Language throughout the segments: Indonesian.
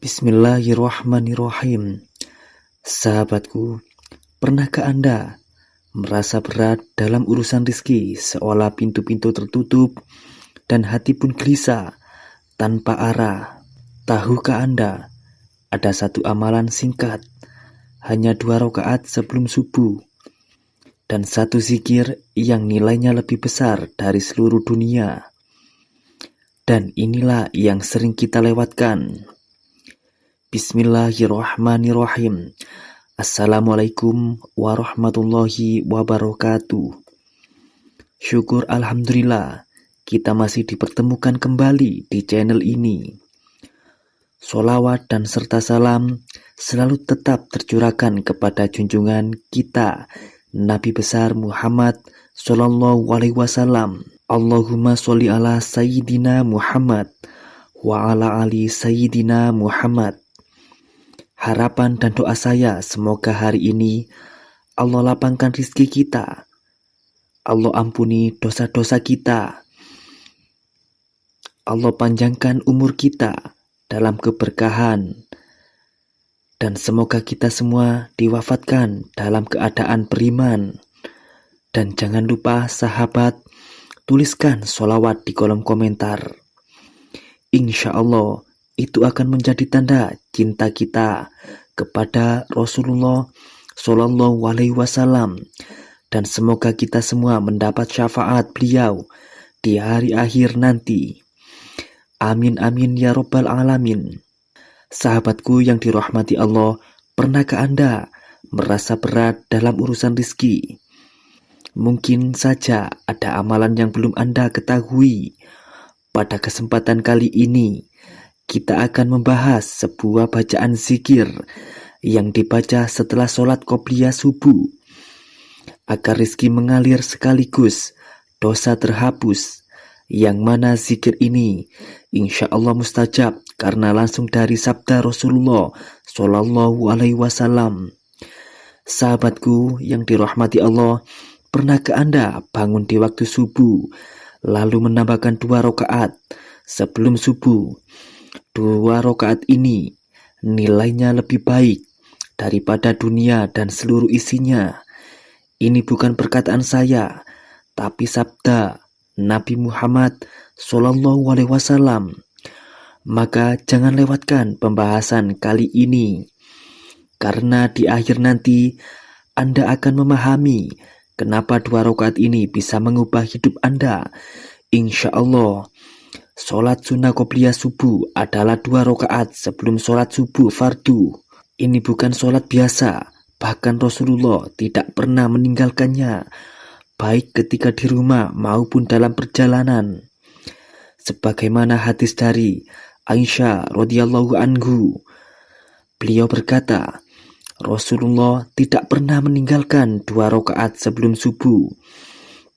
Bismillahirrahmanirrahim. Sahabatku, pernahkah Anda merasa berat dalam urusan rizki seolah pintu-pintu tertutup dan hati pun gelisah tanpa arah? Tahukah Anda ada satu amalan singkat, hanya 2 rakaat sebelum subuh, dan satu zikir yang nilainya lebih besar dari seluruh dunia? Dan inilah yang sering kita lewatkan. Bismillahirrahmanirrahim. Assalamualaikum warahmatullahi wabarakatuh. Syukur alhamdulillah kita masih dipertemukan kembali di channel ini. Sholawat dan serta salam selalu tetap tercurahkan kepada junjungan kita Nabi besar Muhammad Sallallahu Alaihi Wasallam. Allahumma sholli ala Sayyidina Muhammad wa ala ali Sayyidina Muhammad. Harapan dan doa saya semoga hari ini Allah lapangkan rizki kita, Allah ampuni dosa-dosa kita, Allah panjangkan umur kita dalam keberkahan, dan semoga kita semua diwafatkan dalam keadaan beriman. Dan jangan lupa sahabat, tuliskan sholawat di kolom komentar. Insya Allah itu akan menjadi tanda cinta kita kepada Rasulullah Shallallahu Alaihi Wasallam, dan semoga kita semua mendapat syafaat beliau di hari akhir nanti. Amin amin ya robbal alamin. Sahabatku yang dirahmati Allah, pernahkah Anda merasa berat dalam urusan rizki? Mungkin saja ada amalan yang belum Anda ketahui. Pada kesempatan kali ini kita akan membahas sebuah bacaan zikir yang dibaca setelah sholat qobliyah subuh, agar rizki mengalir sekaligus dosa terhapus, yang mana zikir ini insya Allah mustajab karena langsung dari sabda Rasulullah Shallallahu Alaihi Wasallam. Sahabatku yang dirahmati Allah, pernahkah Anda bangun di waktu subuh lalu menambahkan 2 rakaat sebelum subuh? 2 rakaat ini nilainya lebih baik daripada dunia dan seluruh isinya. Ini bukan perkataan saya, tapi sabda Nabi Muhammad Sallallahu Alaihi Wasallam. Maka jangan lewatkan pembahasan kali ini, karena di akhir nanti Anda akan memahami kenapa 2 rakaat ini bisa mengubah hidup Anda. Insya Allah, sholat sunnah qobliyah subuh adalah 2 rakaat sebelum sholat subuh fardu. Ini bukan sholat biasa, bahkan Rasulullah tidak pernah meninggalkannya, baik ketika di rumah maupun dalam perjalanan. Sebagaimana hadis dari Aisyah radhiyallahu anhu, beliau berkata, Rasulullah tidak pernah meninggalkan 2 rakaat sebelum subuh,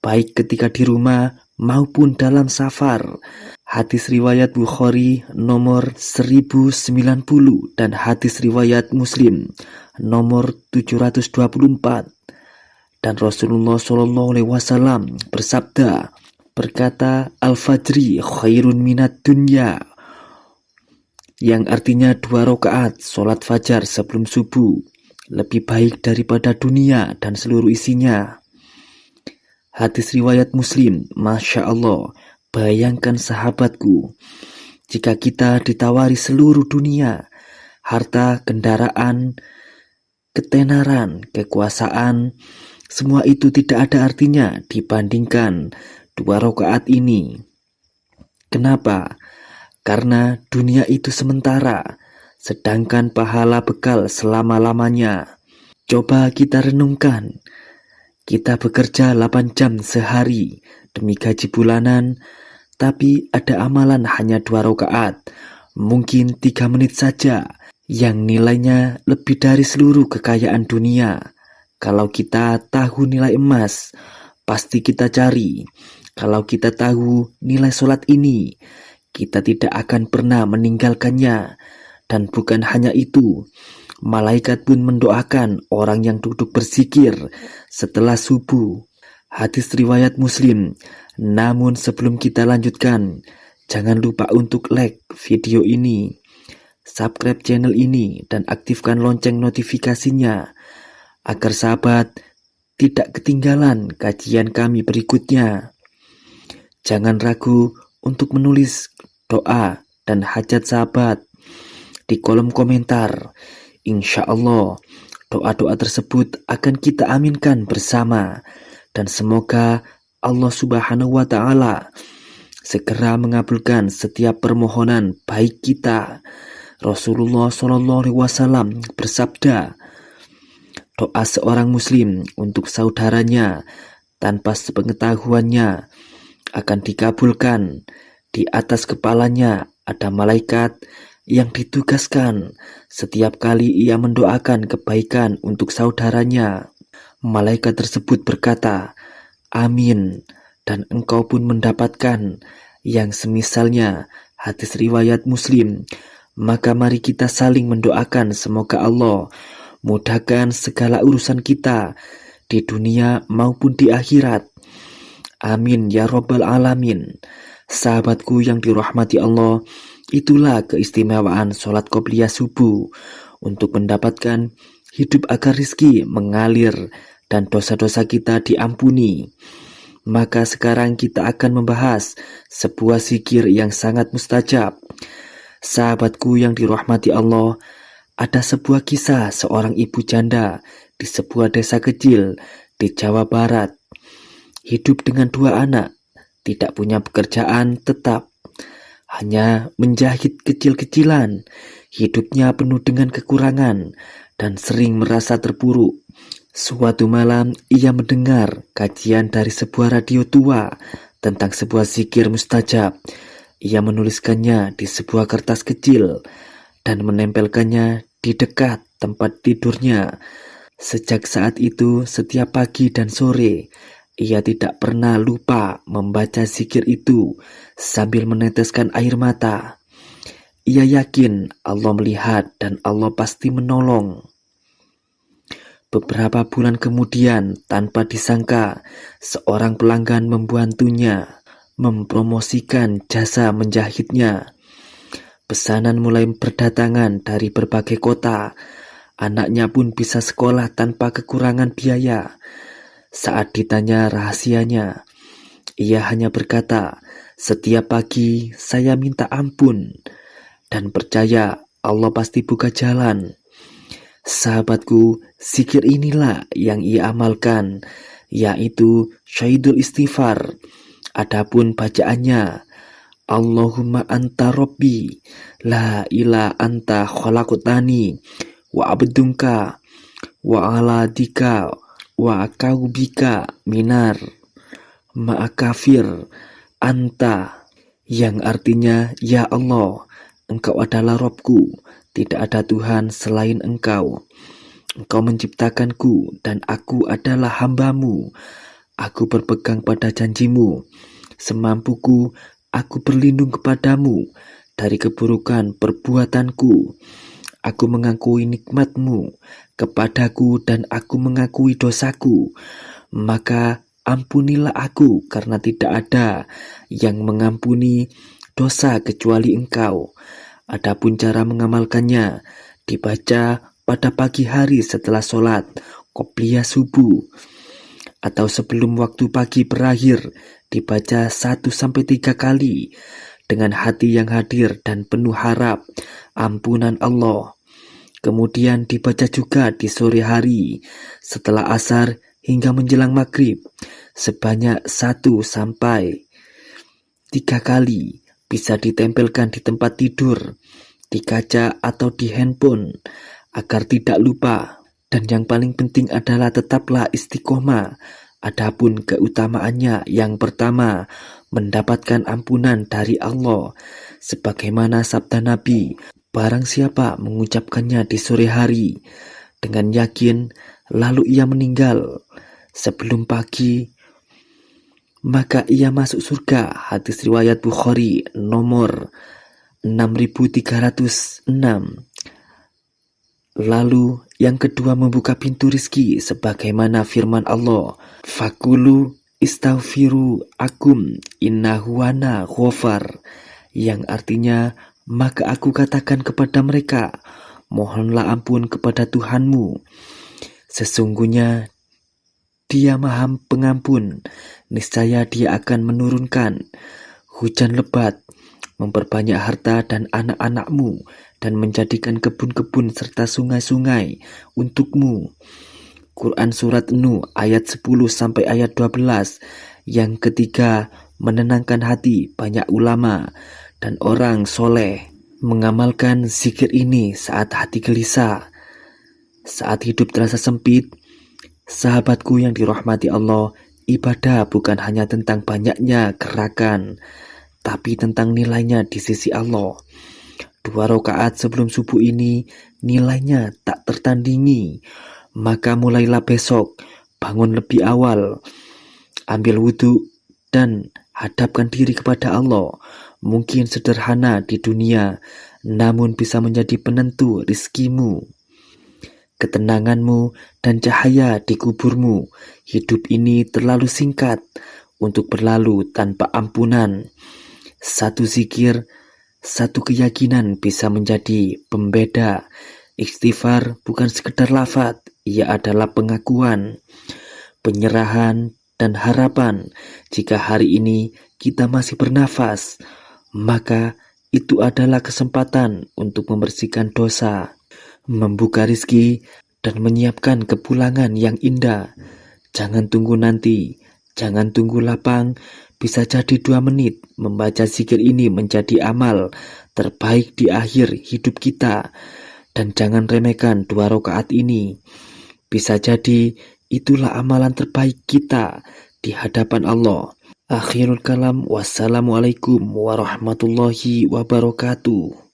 baik ketika di rumah maupun dalam safar. Hadis riwayat Bukhari nomor 1090 dan hadis riwayat Muslim nomor 724. Dan Rasulullah Shallallahu Alaihi Wasallam bersabda, berkata, Al-Fajri khairun minat dunya, yang artinya 2 rakaat sholat fajar sebelum subuh lebih baik daripada dunia dan seluruh isinya. Hadis riwayat Muslim. Masya Allah, bayangkan sahabatku, jika kita ditawari seluruh dunia, harta, kendaraan, ketenaran, kekuasaan, semua itu tidak ada artinya dibandingkan 2 rakaat ini. Kenapa? Karena dunia itu sementara, sedangkan pahala bekal selama-lamanya. Coba kita renungkan, kita bekerja 8 jam sehari demi gaji bulanan, tapi ada amalan hanya 2 rakaat, mungkin 3 menit saja, yang nilainya lebih dari seluruh kekayaan dunia. Kalau kita tahu nilai emas, pasti kita cari. Kalau kita tahu nilai sholat ini, kita tidak akan pernah meninggalkannya. Dan bukan hanya itu, malaikat pun mendoakan orang yang duduk berzikir setelah subuh. Hadis riwayat Muslim. Namun sebelum kita lanjutkan, jangan lupa untuk like video ini. subscribe channel ini dan aktifkan lonceng notifikasinya agar sahabat tidak ketinggalan kajian kami berikutnya. Jangan ragu untuk menulis doa dan hajat sahabat di kolom komentar. Insya Allah doa-doa tersebut akan kita aminkan bersama, dan semoga Allah Subhanahu wa Ta'ala segera mengabulkan setiap permohonan baik kita. Rasulullah SAW bersabda, doa seorang muslim untuk saudaranya tanpa sepengetahuannya akan dikabulkan. Di atas kepalanya ada malaikat yang ditugaskan setiap kali ia mendoakan kebaikan untuk saudaranya. Malaikat tersebut berkata, amin, dan engkau pun mendapatkan yang semisalnya. Hadis riwayat Muslim. Maka mari kita saling mendoakan semoga Allah mudahkan segala urusan kita di dunia maupun di akhirat. Amin ya Rabbal Alamin. Sahabatku yang dirahmati Allah, itulah keistimewaan sholat qobliyah subuh untuk mendapatkan hidup agar rizki mengalir dan dosa-dosa kita diampuni. Maka sekarang kita akan membahas sebuah zikir yang sangat mustajab. Sahabatku yang dirahmati Allah, ada sebuah kisah seorang ibu janda di sebuah desa kecil di Jawa Barat. Hidup dengan 2 anak, tidak punya pekerjaan tetap, hanya menjahit kecil-kecilan. Hidupnya penuh dengan kekurangan dan sering merasa terpuruk. Suatu malam ia mendengar kajian dari sebuah radio tua tentang sebuah zikir mustajab. Ia menuliskannya di sebuah kertas kecil dan menempelkannya di dekat tempat tidurnya. Sejak saat itu, setiap pagi dan sore, ia tidak pernah lupa membaca zikir itu sambil meneteskan air mata. Ia yakin Allah melihat dan Allah pasti menolong. Beberapa bulan kemudian, tanpa disangka, seorang pelanggan membantunya mempromosikan jasa menjahitnya. Pesanan mulai berdatangan dari berbagai kota. Anaknya pun bisa sekolah tanpa kekurangan biaya. Saat ditanya rahasianya, ia hanya berkata, setiap pagi saya minta ampun dan percaya Allah pasti buka jalan. Sahabatku, zikir inilah yang ia amalkan, yaitu syahidul istighfar. Adapun bacaannya, Allahumma anta rabbi, la ilaha anta khalaqtani, wa abdunka, wa ala dika, wa akaubika minar ma'akafir anta, yang artinya, ya Allah, engkau adalah Robku, tidak ada Tuhan selain engkau. Engkau menciptakanku dan aku adalah hambamu. Aku berpegang pada janjimu. Semampuku aku berlindung kepadamu dari keburukan perbuatanku. Aku mengakui nikmatmu kepadaku dan aku mengakui dosaku. Maka ampunilah aku, karena tidak ada yang mengampuni dosa kecuali engkau. Adapun cara mengamalkannya, dibaca pada pagi hari setelah sholat qobliyah subuh, atau sebelum waktu pagi berakhir, dibaca 1-3 kali dengan hati yang hadir dan penuh harap ampunan Allah. Kemudian dibaca juga di sore hari setelah asar hingga menjelang maghrib sebanyak 1-3 kali. Bisa ditempelkan di tempat tidur, di kaca atau di handphone agar tidak lupa. Dan yang paling penting adalah tetaplah istiqomah. Adapun keutamaannya, yang pertama, mendapatkan ampunan dari Allah. Sebagaimana sabda Nabi, barang siapa mengucapkannya di sore hari dengan yakin, lalu ia meninggal sebelum pagi, maka ia masuk surga. Hadis riwayat Bukhari nomor 6306. Lalu yang kedua, membuka pintu rizki sebagaimana firman Allah, fakulu istaghfiru akum innahu ana ghafar, yang artinya Maka aku katakan kepada mereka, mohonlah ampun kepada Tuhanmu. Sesungguhnya Dia Maha Pengampun. Niscaya Dia akan menurunkan hujan lebat, memperbanyak harta dan anak-anakmu, dan menjadikan kebun-kebun serta sungai-sungai untukmu. Quran Surat Nuh ayat 10 sampai ayat 12. Yang ketiga, menenangkan hati banyak ulama dan orang soleh mengamalkan zikir ini saat hati gelisah, saat hidup terasa sempit. Sahabatku yang dirahmati Allah, ibadah bukan hanya tentang banyaknya gerakan, tapi tentang nilainya di sisi Allah. 2 rakaat sebelum subuh ini nilainya tak tertandingi. Maka mulailah besok, bangun lebih awal, ambil wudhu dan hadapkan diri kepada Allah. Mungkin sederhana di dunia, namun bisa menjadi penentu rizkimu, ketenanganmu, dan cahaya di kuburmu. Hidup ini terlalu singkat untuk berlalu tanpa ampunan. Satu zikir, satu keyakinan bisa menjadi pembeda. Istighfar bukan sekedar lafaz, ia adalah pengakuan, penyerahan, dan harapan. Jika hari ini kita masih bernafas, maka itu adalah kesempatan untuk membersihkan dosa, membuka rizki, dan menyiapkan kepulangan yang indah. Jangan tunggu nanti, jangan tunggu lapang. Bisa jadi 2 menit membaca zikir ini menjadi amal terbaik di akhir hidup kita. Dan jangan remehkan 2 rakaat ini. Bisa jadi itulah amalan terbaik kita di hadapan Allah. Akhirul kalam, wassalamualaikum warahmatullahi wabarakatuh.